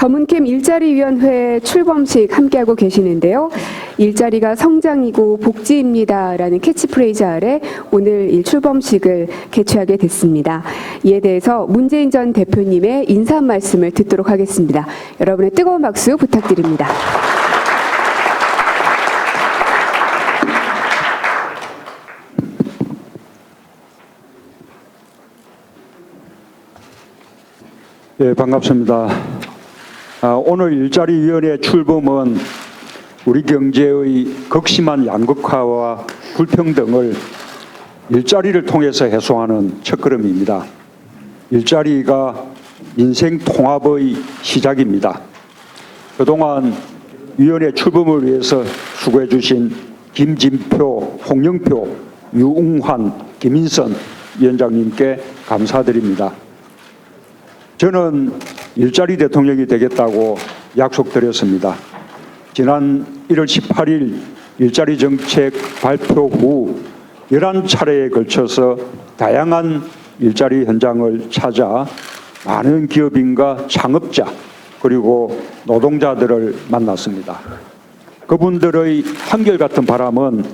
더문캠 일자리위원회 출범식 함께하고 계시는데요. 일자리가 성장이고 복지입니다라는 캐치프레이즈 아래 오늘 이 출범식을 개최하게 됐습니다. 이에 대해서 문재인 전 대표님의 인사 말씀을 듣도록 하겠습니다. 여러분의 뜨거운 박수 부탁드립니다. 네, 반갑습니다. 오늘 일자리위원회 출범은 우리 경제의 극심한 양극화와 불평등을 일자리를 통해서 해소하는 첫걸음입니다. 일자리가 인생 통합의 시작입니다. 그동안 위원회 출범을 위해서 수고해 주신 김진표, 홍영표, 유웅환, 김인선 위원장님께 감사드립니다. 저는 일자리 대통령이 되겠다고 약속드렸습니다. 지난 1월 18일 일자리 정책 발표 후 11차례에 걸쳐서 다양한 일자리 현장을 찾아 많은 기업인과 창업자 그리고 노동자들을 만났습니다. 그분들의 한결같은 바람은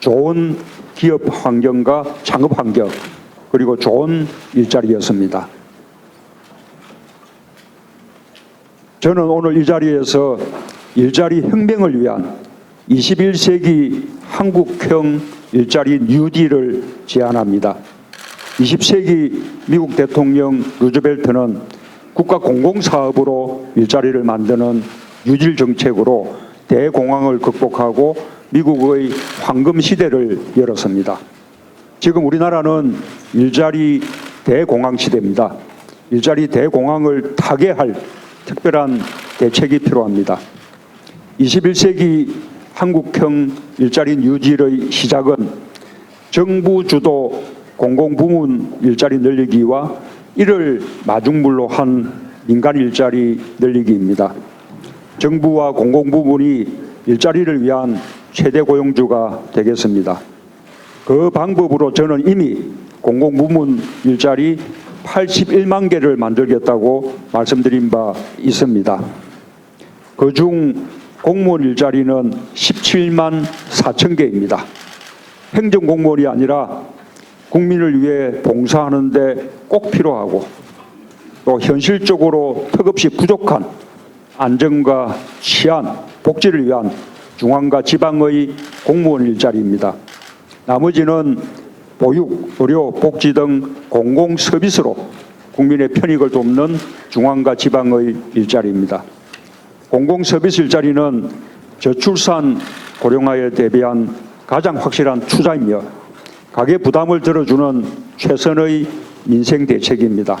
좋은 기업 환경과 창업 환경 그리고 좋은 일자리였습니다. 저는 오늘 이 자리에서 일자리 혁명을 위한 21세기 한국형 일자리 뉴딜을 제안합니다. 20세기 미국 대통령 루즈벨트는 국가 공공사업으로 일자리를 만드는 뉴딜 정책으로 대공황을 극복하고 미국의 황금 시대를 열었습니다. 지금 우리나라는 일자리 대공황 시대입니다. 일자리 대공황을 타개할 특별한 대책이 필요합니다. 21세기 한국형 일자리 뉴딜의 시작은 정부 주도 공공부문 일자리 늘리기와 이를 마중물로 한 민간 일자리 늘리기입니다. 정부와 공공부문이 일자리를 위한 최대 고용주가 되겠습니다. 그 방법으로 저는 이미 공공부문 일자리 81만 개를 만들겠다고 말씀드린 바 있습니다. 그중 공무원 일자리는 17만 4천 개입니다. 행정공무원이 아니라 국민을 위해 봉사하는 데 꼭 필요하고 또 현실적으로 턱없이 부족한 안정과 치안, 복지를 위한 중앙과 지방의 공무원 일자리입니다. 나머지는 보육, 의료, 복지 등 공공 서비스로 국민의 편익을 돕는 중앙과 지방의 일자리입니다. 공공 서비스 일자리는 저출산 고령화에 대비한 가장 확실한 투자이며 가계 부담을 들어주는 최선의 민생 대책입니다.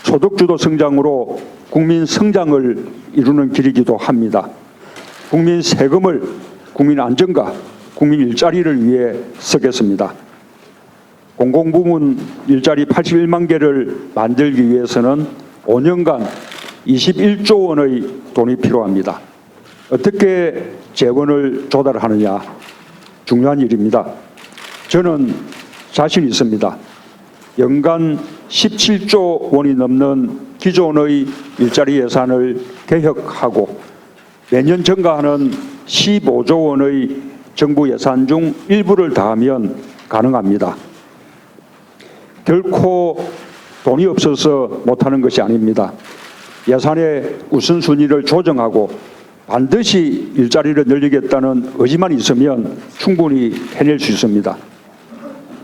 소득주도 성장으로 국민 성장을 이루는 길이기도 합니다. 국민 세금을 국민 안정과 국민 일자리를 위해 쓰겠습니다. 공공부문 일자리 81만 개를 만들기 위해서는 5년간 21조 원의 돈이 필요합니다. 어떻게 재원을 조달하느냐 중요한 일입니다. 저는 자신 있습니다. 연간 17조 원이 넘는 기존의 일자리 예산을 개혁하고 매년 증가하는 15조 원의 정부 예산 중 일부를 더하면 가능합니다. 결코 돈이 없어서 못하는 것이 아닙니다. 예산의 우선순위를 조정하고 반드시 일자리를 늘리겠다는 의지만 있으면 충분히 해낼 수 있습니다.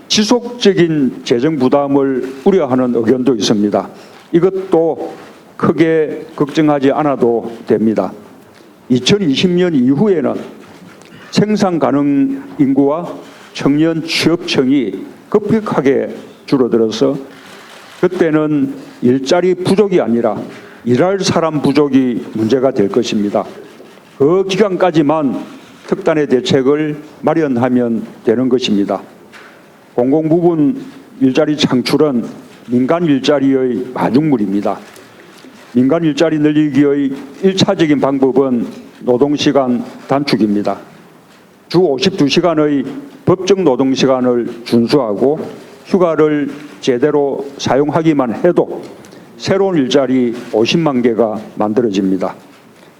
지속적인 재정 부담을 우려하는 의견도 있습니다. 이것도 크게 걱정하지 않아도 됩니다. 2020년 이후에는 생산 가능 인구와 청년 취업청이 급격하게 줄어들어서 그때는 일자리 부족이 아니라 일할 사람 부족이 문제가 될 것입니다. 그 기간까지만 특단의 대책을 마련하면 되는 것입니다. 공공부문 일자리 창출은 민간 일자리의 마중물입니다. 민간 일자리 늘리기의 1차적인 방법은 노동시간 단축입니다. 주 52시간의 법정 노동시간을 준수하고 휴가를 제대로 사용하기만 해도 새로운 일자리 50만 개가 만들어집니다.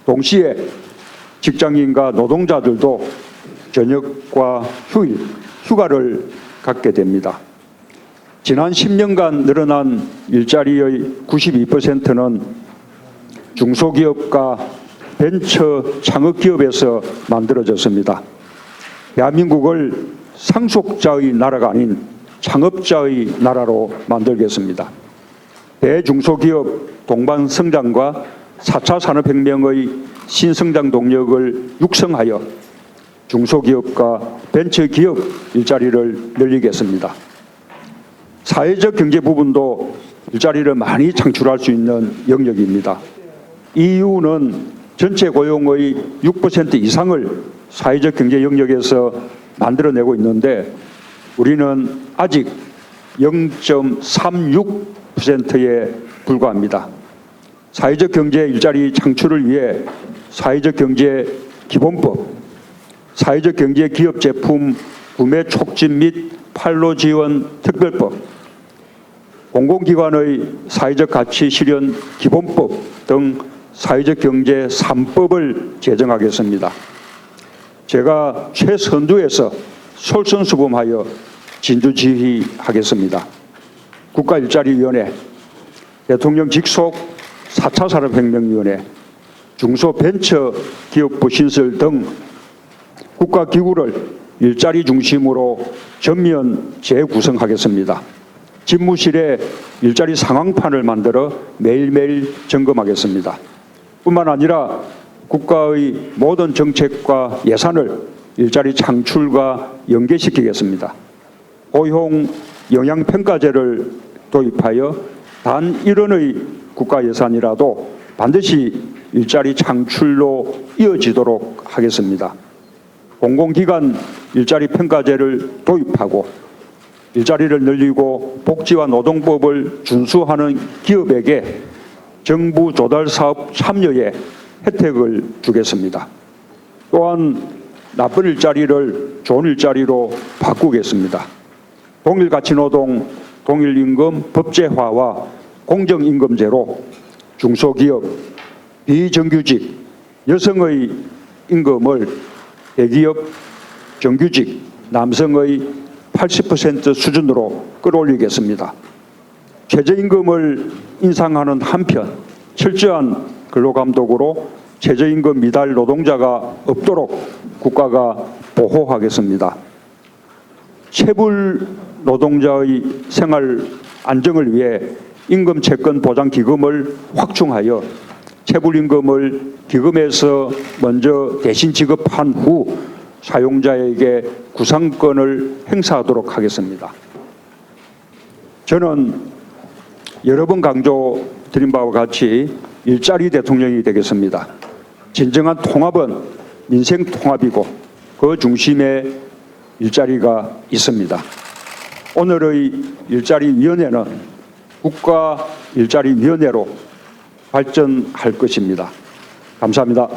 동시에 직장인과 노동자들도 저녁과 휴일, 휴가를 갖게 됩니다. 지난 10년간 늘어난 일자리의 92%는 중소기업과 벤처 창업기업에서 만들어졌습니다. 대한민국을 상속자의 나라가 아닌 창업자의 나라로 만들겠습니다. 대중소기업 동반 성장과 4차 산업혁명의 신성장 동력을 육성하여 중소기업과 벤처기업 일자리를 늘리겠습니다. 사회적 경제 부분도 일자리를 많이 창출할 수 있는 영역입니다. EU는 전체 고용의 6% 이상을 사회적 경제 영역에서 만들어내고 있는데 우리는 아직 0.36%에 불과합니다. 사회적 경제 일자리 창출을 위해 사회적 경제 기본법, 사회적 경제 기업 제품 구매 촉진 및 판로 지원 특별법, 공공기관의 사회적 가치 실현 기본법 등 사회적 경제 3법을 제정하겠습니다. 제가 최선두에서 솔선수범하여 진두지휘하겠습니다. 국가일자리위원회, 대통령 직속 4차 산업혁명위원회, 중소벤처기업부 신설 등 국가기구를 일자리 중심으로 전면 재구성하겠습니다. 집무실에 일자리 상황판을 만들어 매일매일 점검하겠습니다. 뿐만 아니라 국가의 모든 정책과 예산을 일자리 창출과 연계시키겠습니다. 고용 영향평가제를 도입하여 단 1원의 국가 예산이라도 반드시 일자리 창출로 이어지도록 하겠습니다. 공공기관 일자리 평가제를 도입하고 일자리를 늘리고 복지와 노동법을 준수하는 기업에게 정부 조달 사업 참여에 혜택을 주겠습니다. 또한 나쁜 일자리를 좋은 일자리로 바꾸겠습니다. 동일가치노동, 동일임금 법제화와 공정임금제로 중소기업, 비정규직, 여성의 임금을 대기업, 정규직, 남성의 80% 수준으로 끌어올리겠습니다. 최저임금을 인상하는 한편 철저한 근로감독으로 최저임금 미달 노동자가 없도록 국가가 보호하겠습니다. 체불 노동자의 생활 안정을 위해 임금 채권 보장 기금을 확충하여 체불임금을 기금에서 먼저 대신 지급한 후 사용자에게 구상권을 행사하도록 하겠습니다. 저는 여러 번 강조드린 바와 같이 일자리 대통령이 되겠습니다. 진정한 통합은 민생 통합이고 그 중심에 일자리가 있습니다. 오늘의 일자리위원회는 국가일자리위원회로 발전할 것입니다. 감사합니다.